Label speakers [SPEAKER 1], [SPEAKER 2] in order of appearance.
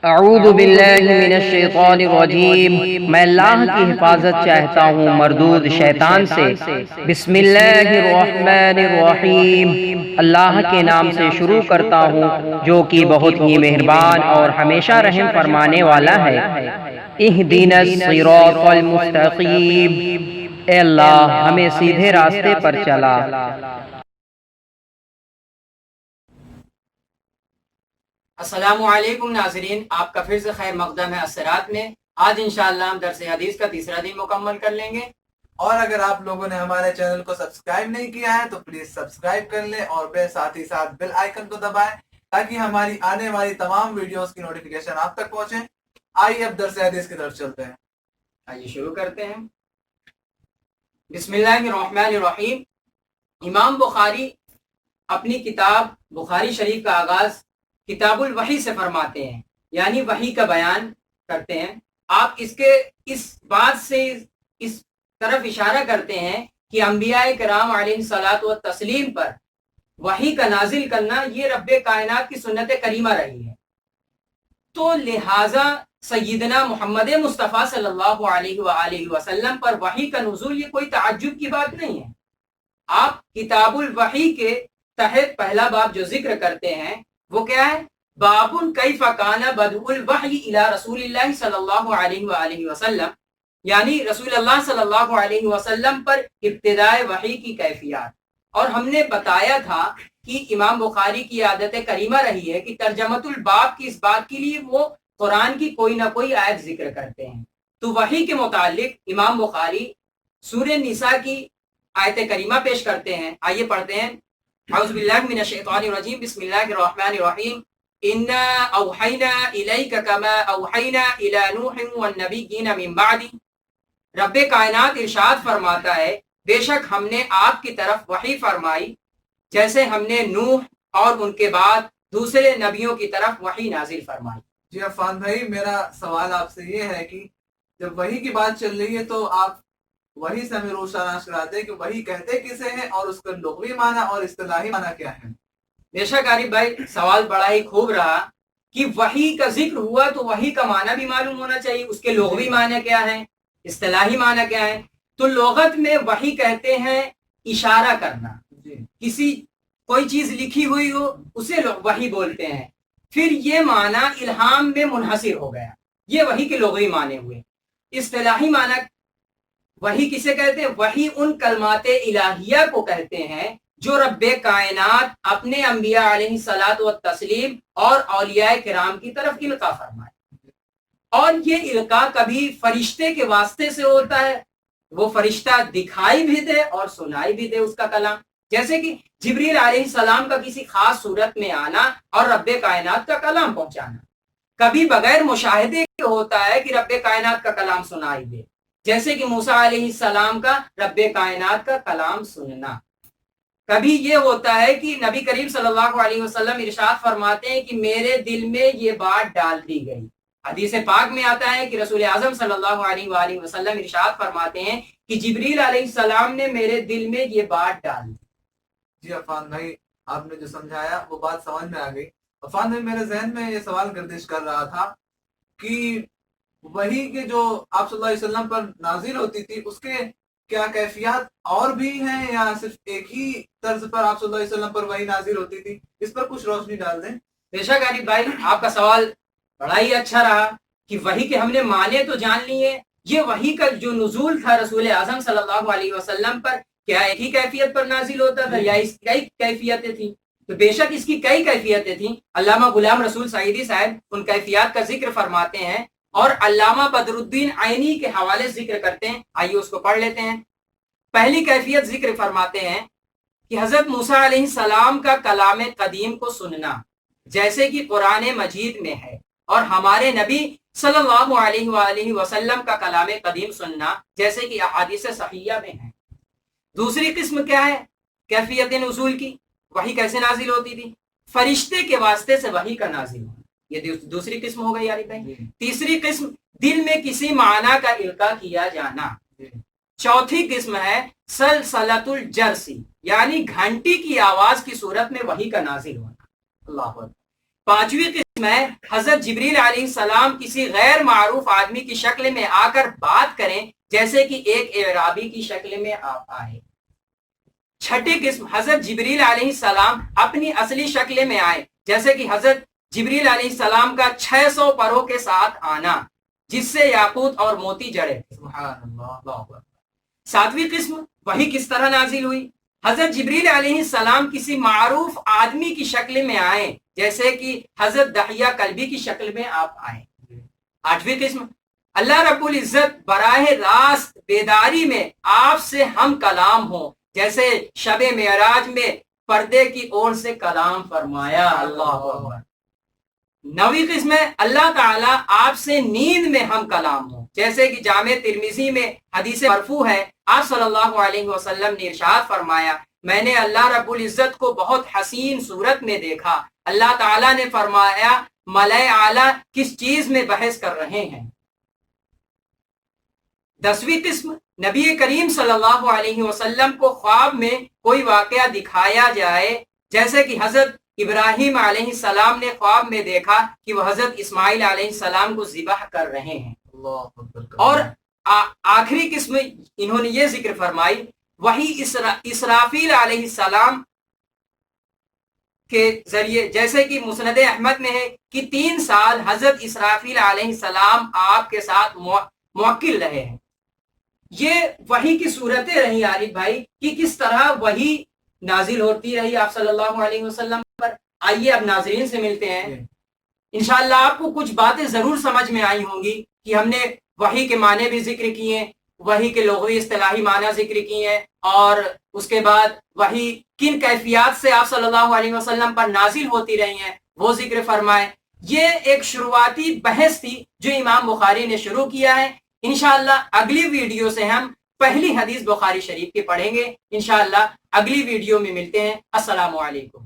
[SPEAKER 1] اعوذ باللہ من الشیطان الرجیم، میں اللہ کی حفاظت چاہتا ہوں مردود شیطان سے۔ بسم اللہ الرحمن الرحیم، اللہ کے نام سے شروع کرتا ہوں جو کہ بہت ہی مہربان اور ہمیشہ رحم فرمانے والا ہے۔ اہدنا الصراط المستقیم، اے اللہ ہمیں سیدھے راستے پر چلا۔
[SPEAKER 2] السلام علیکم ناظرین، آپ کا پھر سے خیر مقدم ہے الصراط میں۔ آج انشاءاللہ ہم درس حدیث کا تیسرا دن مکمل کر لیں گے،
[SPEAKER 3] اور اگر آپ لوگوں نے ہمارے چینل کو سبسکرائب نہیں کیا ہے تو پلیز سبسکرائب کر لیں اور ساتھ ہی ساتھ بیل آئیکن کو دبائیں تاکہ ہماری آنے والی تمام ویڈیوز کی نوٹیفیکیشن آپ تک پہنچے۔ آئیے اب درس حدیث کی طرف چلتے ہیں۔
[SPEAKER 2] آئیے شروع کرتے ہیں۔ بسم اللہ الرحمن الرحیم۔ امام بخاری اپنی کتاب بخاری شریف کا آغاز کتاب الوحی سے فرماتے ہیں، یعنی وحی کا بیان کرتے ہیں۔ آپ اس بات سے اس طرف اشارہ کرتے ہیں کہ انبیاء کرام علیہ الصلاۃ والتسلیم پر وحی کا نازل کرنا یہ رب کائنات کی سنت کریمہ رہی ہے، تو لہٰذا سیدنا محمد مصطفیٰ صلی اللہ علیہ وآلہ وسلم پر وحی کا نزول یہ کوئی تعجب کی بات نہیں ہے۔ آپ کتاب الوحی کے تحت پہلا باب جو ذکر کرتے ہیں وہ کیا ہے؟ باب کیف کان بدء الوحی الی رسول اللہ صلی اللہ علیہ وآلہ وسلم، یعنی رسول اللہ صلی اللہ علیہ وسلم پر ابتدائے وحی کی کیفیات۔ اور ہم نے بتایا تھا کہ امام بخاری کی عادت کریمہ رہی ہے کہ ترجمۃ الباب کی اس بات کے لیے وہ قرآن کی کوئی نہ کوئی آیت ذکر کرتے ہیں۔ تو وحی کے متعلق امام بخاری سورہ نساء کی آیت کریمہ پیش کرتے ہیں۔ آئیے پڑھتے ہیں۔ اعوذ باللہ من الشیطان الرجیم، بسم اللہ الرحمن الرحیم۔ انا اوحینا الیک کما اوحینا الی نوح والنبیین من بعد۔ رب کائنات ارشاد فرماتا ہے، بے شک ہم نے آپ کی طرف وحی فرمائی جیسے ہم نے نوح اور ان کے بعد دوسرے نبیوں کی طرف وحی نازل فرمائی۔
[SPEAKER 3] جی عفان بھائی، میرا سوال آپ سے یہ ہے کہ جب وحی کی بات چل رہی ہے تو آپ وحی سے ہمیں روشناس کراتے ہیں کہ وحی کہتے کسے ہیں اور اس کا لغوی معنی اور اصطلاحی معنی کیا ہے؟
[SPEAKER 2] بے شک عارف بھائی، سوال بڑا ہی خوب رہا کہ وحی کا ذکر ہوا تو وحی کا معنی بھی معلوم ہونا چاہیے، اس کے لغوی معنی کیا ہے، اصطلاحی معنی کیا ہے۔ تو لغت میں وحی کہتے ہیں اشارہ کرنا، کسی کوئی چیز لکھی ہوئی ہو اسے وحی بولتے ہیں، پھر یہ معنی الہام میں منحصر ہو گیا، یہ وحی کے لغوی معنی ہوئے۔ اصطلاحی معنی وحی کسے کہتے ہیں؟ وحی ان کلمات الہیہ کو کہتے ہیں جو رب کائنات اپنے انبیاء علیہ الصلاۃ والتسلیم اور اولیاء کرام کی طرف القاء فرمائے، اور یہ القاء کبھی فرشتے کے واسطے سے ہوتا ہے، وہ فرشتہ دکھائی بھی دے اور سنائی بھی دے اس کا کلام، جیسے کہ جبریل علیہ السلام کا کسی خاص صورت میں آنا اور رب کائنات کا کلام پہنچانا۔ کبھی بغیر مشاہدے کے ہوتا ہے کہ رب کائنات کا کلام سنائی دے، جیسے کہ موسیٰ علیہ السلام کا رب کائنات کا کلام سننا۔ کبھی یہ ہوتا ہے کہ نبی کریم صلی اللہ علیہ وسلم ارشاد فرماتے ہیں کہ میرے دل میں یہ بات ڈال دی گئی۔ حدیث پاک میں آتا ہے کہ رسول اعظم صلی اللہ علیہ وآلہ وسلم ارشاد فرماتے ہیں کہ جبریل علیہ السلام نے میرے دل میں یہ بات ڈال دی۔
[SPEAKER 3] جی عفان بھائی، آپ نے جو سمجھایا وہ بات سمجھ میں آ گئی۔ عفان بھائی، میرے ذہن میں یہ سوال گردش کر رہا تھا کہ وحی کے جو آپ صلی اللہ علیہ وسلم پر نازل ہوتی تھی اس کے کیا کیفیات اور بھی ہیں یا صرف ایک ہی طرز پر آپ صلی اللہ علیہ وسلم پر وحی نازل ہوتی تھی؟ اس پر کچھ روشنی ڈال دیں۔
[SPEAKER 2] بے شک عارف بھائی، آپ کا سوال بڑا ہی اچھا رہا کہ وحی کے ہم نے معنی تو جان لیے، یہ وحی کا جو نزول تھا رسول اعظم صلی اللہ علیہ وسلم پر کیا ایک ہی کیفیت پر نازل ہوتا تھا یا اس کئی کیفیتیں تھیں؟ تو بے شک اس کی کئی کیفیتیں تھیں۔ علامہ غلام رسول سعیدی صاحب ان کیفیات کا ذکر فرماتے ہیں اور علامہ بدر الدین عینی کے حوالے ذکر کرتے ہیں۔ آئیے اس کو پڑھ لیتے ہیں۔ پہلی کیفیت ذکر فرماتے ہیں کہ حضرت موسیٰ علیہ السلام کا کلام قدیم کو سننا جیسے کہ قرآن مجید میں ہے، اور ہمارے نبی صلی اللہ علیہ وآلہ وسلم کا کلام قدیم سننا جیسے کہ احادیث صحیحہ میں ہے۔ دوسری قسم کیا ہے کیفیت نزول کی؟ وحی کیسے نازل ہوتی تھی؟ فرشتے کے واسطے سے وحی کا نازل ہونا، یہ دوسری قسم ہو گئی یاری بھائی۔ تیسری قسم دل میں کسی معنی کا القاء کیا جانا۔ چوتھی قسم ہے سلسلۃ الجرسی، یعنی گھنٹی کی آواز کی صورت میں وحی کا نازل ہونا۔ اللہ اکبر۔ 5ویں قسم ہے حضرت جبریل علیہ السلام کسی غیر معروف آدمی کی شکل میں آ کر بات کریں جیسے کہ ایک اعرابی کی شکل میں آپ آئے۔ 6ٹھی قسم حضرت جبریل علیہ السلام اپنی اصلی شکل میں آئے جیسے کہ حضرت جبریل علیہ السلام کا 600 پروں کے ساتھ آنا جس سے یاقوت اور موتی جڑے۔
[SPEAKER 3] سبحان اللہ۔
[SPEAKER 2] 7ویں قسم وحی کس طرح نازل ہوئی؟ حضرت جبریل علیہ السلام کسی معروف آدمی کی شکل میں آئے جیسے کہ حضرت دحیہ کلبی کی شکل میں آپ آئیں۔ 8ویں قسم اللہ رب العزت براہ راست بیداری میں آپ سے ہم کلام ہوں جیسے شب معراج میں پردے کی اور سے کلام فرمایا۔ اللہ اکبر۔ 9ویں قسم ہے اللہ تعالیٰ آپ سے نیند میں ہم کلام ہوں جیسے کہ جامع ترمذی میں حدیث مرفوع ہے، آپ صلی اللہ علیہ وسلم نے ارشاد فرمایا میں نے اللہ رب العزت کو بہت حسین صورت میں دیکھا، اللہ تعالیٰ نے فرمایا ملائے اعلیٰ کس چیز میں بحث کر رہے ہیں۔ 10ویں قسم نبی کریم صلی اللہ علیہ وسلم کو خواب میں کوئی واقعہ دکھایا جائے جیسے کہ حضرت ابراہیم علیہ السلام نے خواب میں دیکھا کہ وہ حضرت اسماعیل علیہ السلام کو ذبح کر رہے ہیں۔ اور آخری قسم انہوں نے یہ ذکر فرمائی وہی اسرافیل علیہ السلام کے ذریعے جیسے کہ مسند احمد میں ہے کہ 3 سال حضرت اسرافیل علیہ السلام آپ کے ساتھ موکل رہے ہیں۔ یہ وحی کی صورتیں رہی عارف بھائی کہ کس طرح وحی نازل ہوتی رہی آپ صلی اللہ علیہ وسلم پر۔ آئیے اب ناظرین سے ملتے ہیں، انشاءاللہ آپ کو کچھ باتیں ضرور سمجھ میں آئی ہوں گی کہ ہم نے وحی کے معنی بھی ذکر کیے، وحی کے لغوی اصطلاحی معنی ذکر کیے ہیں، اور اس کے بعد وحی کن کیفیات سے آپ صلی اللہ علیہ وسلم پر نازل ہوتی رہی ہیں وہ ذکر فرمائے۔ یہ ایک شروعاتی بحث تھی جو امام بخاری نے شروع کیا ہے۔ انشاءاللہ اگلی ویڈیو سے ہم پہلی حدیث بخاری شریف کی پڑھیں گے۔ انشاءاللہ اگلی ویڈیو میں ملتے ہیں۔ السلام علیکم۔